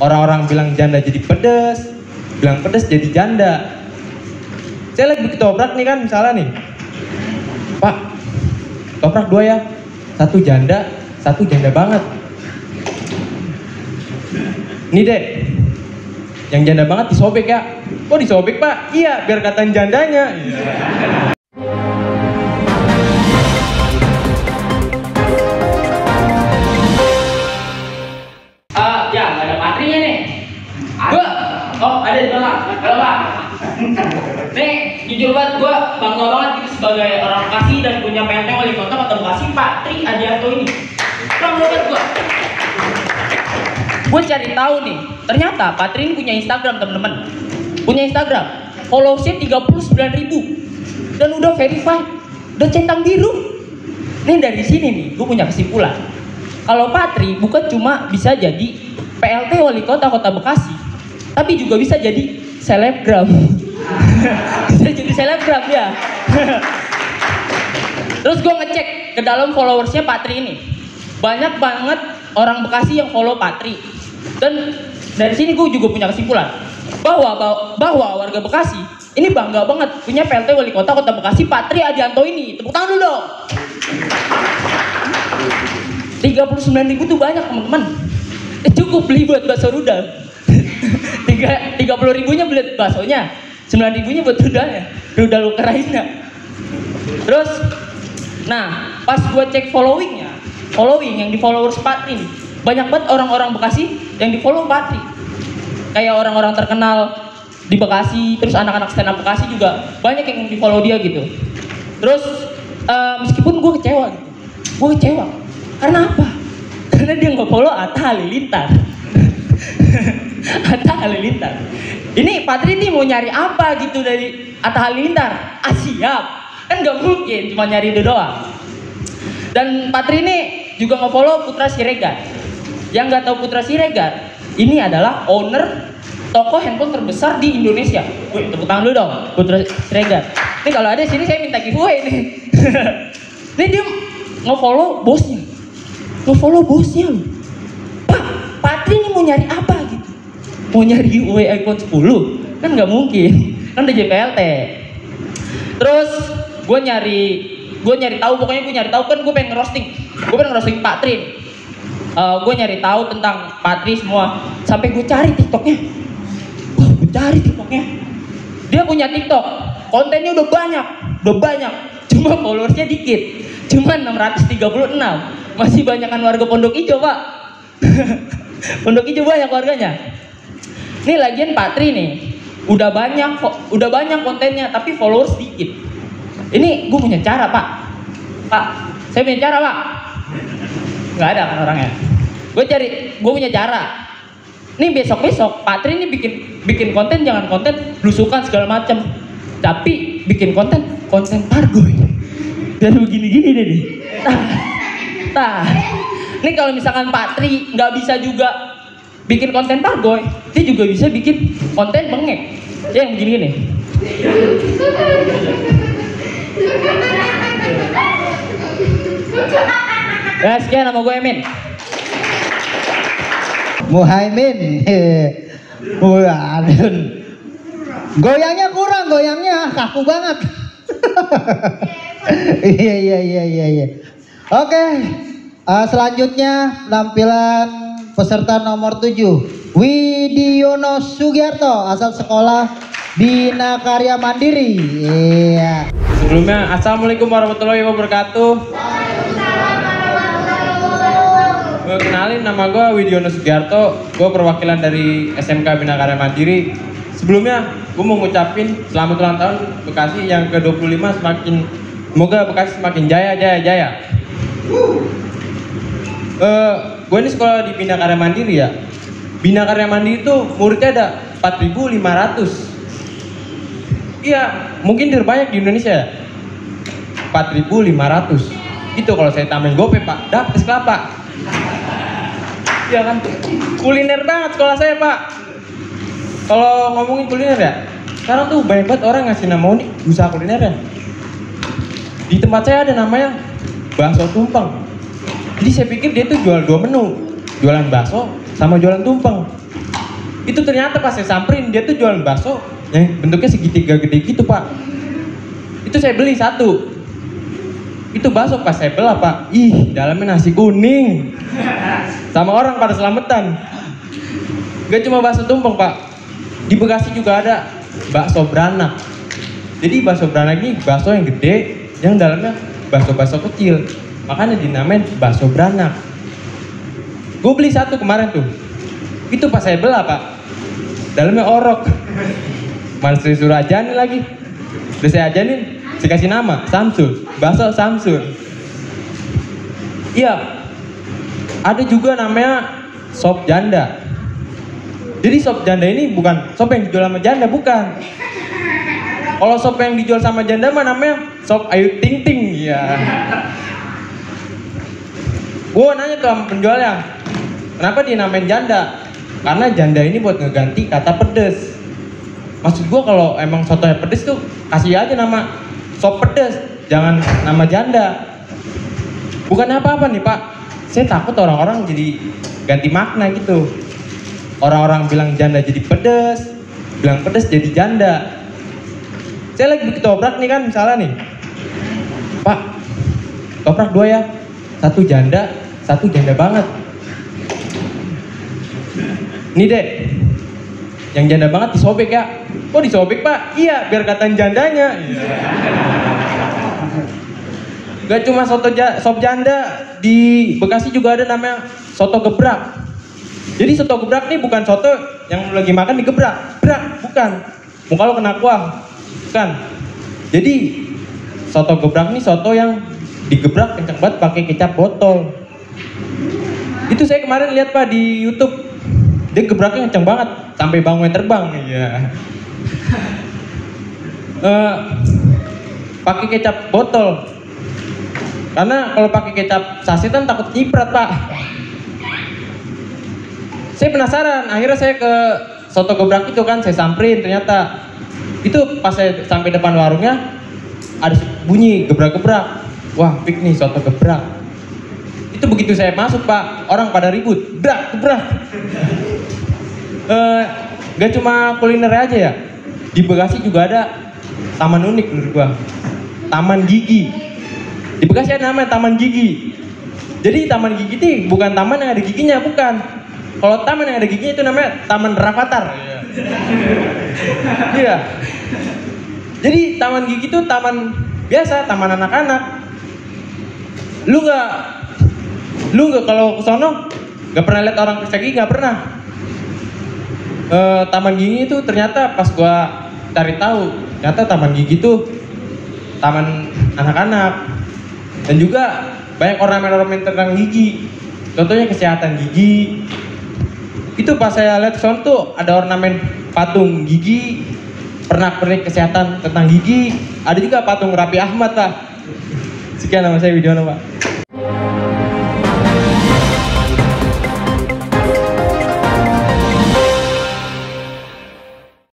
Orang-orang bilang janda jadi pedes, bilang pedes jadi janda. Saya lagi ketoprak nih kan, misalnya nih, Pak, toprak 2 ya, 1 janda, 1 janda banget. Nih dek, yang janda banget disobek ya. Kok disobek Pak? Iya, biar katain jandanya. Ya, nggak ada patrinya nih. Ada di belakang. Halo Pak. Nih, jujur banget gue bangga banget gitu sebagai orang Bekasi dan punya PLT Wali Kota Kota Bekasi, Pak Tri Adianto ini. Bangga banget gue. Gue cari tahu nih, ternyata Pak Tri ini punya Instagram teman-teman. Punya Instagram, followersnya 39.000 dan udah verified, udah centang biru. Nih dari sini nih, gue punya kesimpulan. Kalau Pak Tri bukan cuma bisa jadi PLT Wali Kota Kota Bekasi, tapi juga bisa jadi selebgram. Bisa jadi selebgram ya. Terus gue ngecek ke dalam followersnya Pak Tri ini, banyak banget orang Bekasi yang follow Pak Tri. Dan dari sini gue juga punya kesimpulan bahwa warga Bekasi ini bangga banget punya PLT Wali Kota Kota Bekasi Pak Tri Adianto ini. Tepuk tangan dulu dong. 39.000 tuh banyak teman-teman. Cukup beli buat bakso rudal. 30.000-nya beli baksonya, 9.000-nya buat rudalnya, rudal Ukraina. Terus, nah pas gue cek following yang di followers Pak Tri, banyak banget orang-orang Bekasi yang di follow Pak Tri. Kayak orang-orang terkenal di Bekasi, terus anak-anak stand up Bekasi juga banyak yang di follow dia gitu. Terus meskipun gue kecewa gitu, gue kecewa. Karena apa? Karena dia nggak follow Atta Halilintar. Atta Halilintar. Ini Pak Tri ini mau nyari apa gitu dari Atta Halilintar? Siap. Kan nggak mungkin cuma nyari itu doang. Dan Pak Tri ini juga nge-follow Putra Siregar. Yang nggak tahu Putra Siregar, ini adalah owner toko handphone terbesar di Indonesia. Wih, tepuk tangan dulu dong, Putra Siregar. Ini kalau ada sini saya minta giveaway nih. Ini dia nge-follow bosnya. Nge-follow bosnya loh. Pak Tri ini mau nyari apa gitu? Mau nyari giveaway iPhone 10? Kan nggak mungkin. Kan udah JPLT. Terus gue nyari tahu, pokoknya gue nyari tahu kan gue pengen ngerosting Pak Tri. Gue nyari tahu tentang Pak Tri semua. Sampai gue cari TikToknya. Dia punya TikTok. Kontennya udah banyak. Cuma followersnya dikit. Cuma 636. Masih banyakan warga Pondok Hijau Pak. Pondok Hijau banyak warganya. Nih lagian Pak Tri nih udah banyak kontennya tapi followers dikit. Ini gue punya cara Pak. Saya punya cara Pak. Nggak ada kan orangnya. Gue punya cara. Nih besok Pak Tri ini bikin konten, jangan konten blusukan segala macam, tapi bikin konten pargoy. Dan begini-gini deh. Ini kalau misalkan Pak Tri nggak bisa juga bikin konten pargoy, dia juga bisa bikin konten bengek. Ya yang begini-gini. Ya sekian, nama gue Emin. Muhaimin. Waduh. Goyangnya kurang, kaku banget. Iya. Oke. Selanjutnya penampilan peserta nomor 7, Widiono Sugiarto, asal sekolah Bina Karya Mandiri. Iya. Sebelumnya, Assalamualaikum warahmatullahi wabarakatuh. Gue kenalin, nama gue Widiono Sugiarto. Gue perwakilan dari SMK Bina Karya Mandiri. Sebelumnya, gue mau ngucapin selamat ulang tahun Bekasi yang ke-25. Semoga Bekasi semakin jaya. Gue ini sekolah di Bina Karya Mandiri ya. Bina Karya Mandiri itu muridnya ada 4.500. Iya, mungkin terbanyak di Indonesia ya. 4.500. Itu kalau saya tambahin gope Pak, dapat es kelapa. Iya kan, kuliner banget sekolah saya Pak. Kalau ngomongin kuliner ya, sekarang tuh banyak banget orang ngasih nama unik usaha kuliner ya. Di tempat saya ada namanya bakso tumpeng. Jadi saya pikir dia tuh jual 2 menu, jualan bakso sama jualan tumpeng. Itu ternyata pas saya samperin dia tuh jualan bakso yang bentuknya segitiga gede gitu pak. Itu saya beli satu. Itu bakso pas saya belah pak, ih dalamnya nasi kuning. Sama orang pada selamatan. Gak cuma bakso tumpeng pak, di Bekasi juga ada bakso beranak. Jadi bakso beranak ini bakso yang gede, yang dalamnya bakso-bakso kecil. Makanya dinamain bakso beranak. Gue beli satu kemarin tuh. Itu pas saya belah pak, dalamnya orok. Mana suruh ajanin lagi. Udah saya ajanin, saya kasih nama Samsul, bakso Samsul. Iya, ada juga namanya sop janda. Jadi sop janda ini bukan sop yang dijual sama janda, bukan. Kalau sop yang dijual sama janda mah namanya sop Ayu Ting Ting. Iya. Gue nanya tuh sama penjualnya, kenapa dinamain janda? Karena janda ini buat ngeganti kata pedes. Maksud gue kalau emang sotonya pedes tuh kasih aja nama sop pedes, jangan nama janda. Bukan apa-apa nih pak, saya takut orang-orang jadi ganti makna gitu. Orang-orang bilang janda jadi pedes, bilang pedes jadi janda. Saya lagi bikin toprak nih kan misalnya nih, pak toprak 2 ya, satu janda banget. Nih dek, yang janda banget disobek ya. Kok disobek pak? Iya, biar katain jandanya. Gak cuma sop janda, di Bekasi juga ada namanya soto gebrak. Jadi soto gebrak nih bukan soto yang lu lagi makan digebrak, bukan. Muka lu kena kuah, bukan. Jadi soto gebrak nih soto yang digebrak kenceng banget pakai kecap botol. Itu saya kemarin lihat pak di YouTube, dia gebraknya kenceng banget sampai bangaunya terbang. Iya. Pakai kecap botol. Karena kalau pakai kecap sasetan takut nyiprat pak. Saya penasaran, akhirnya saya ke soto gebrak itu kan, saya samperin ternyata. Itu pas saya sampai depan warungnya, ada bunyi gebrak-gebrak. Wah, pik nih soto gebrak. Itu begitu saya masuk pak, orang pada ribut, gebrak. Gak cuma kuliner aja ya, di Bekasi juga ada taman unik menurut gua, Taman Gigi. Di Bekasi ada namanya Taman Gigi. Jadi Taman Gigi itu bukan taman yang ada giginya, bukan. Kalau taman yang ada giginya itu namanya Taman Rafathar. Iya. Jadi Taman Gigi itu taman biasa, taman anak-anak. Lu nggak kalau ke sono nggak pernah lihat orang periksa gigi, nggak pernah. Taman Gigi itu ternyata pas gua cari tahu, ternyata Taman Gigi itu taman anak-anak dan juga banyak ornamen-ornamen tentang gigi. Contohnya kesehatan gigi. Itu pas saya lihat sono tuh ada ornamen patung gigi, pernak-pernik kesehatan tentang gigi. Ada juga patung Raffi Ahmad pak. Sekian nama saya Widiono pak.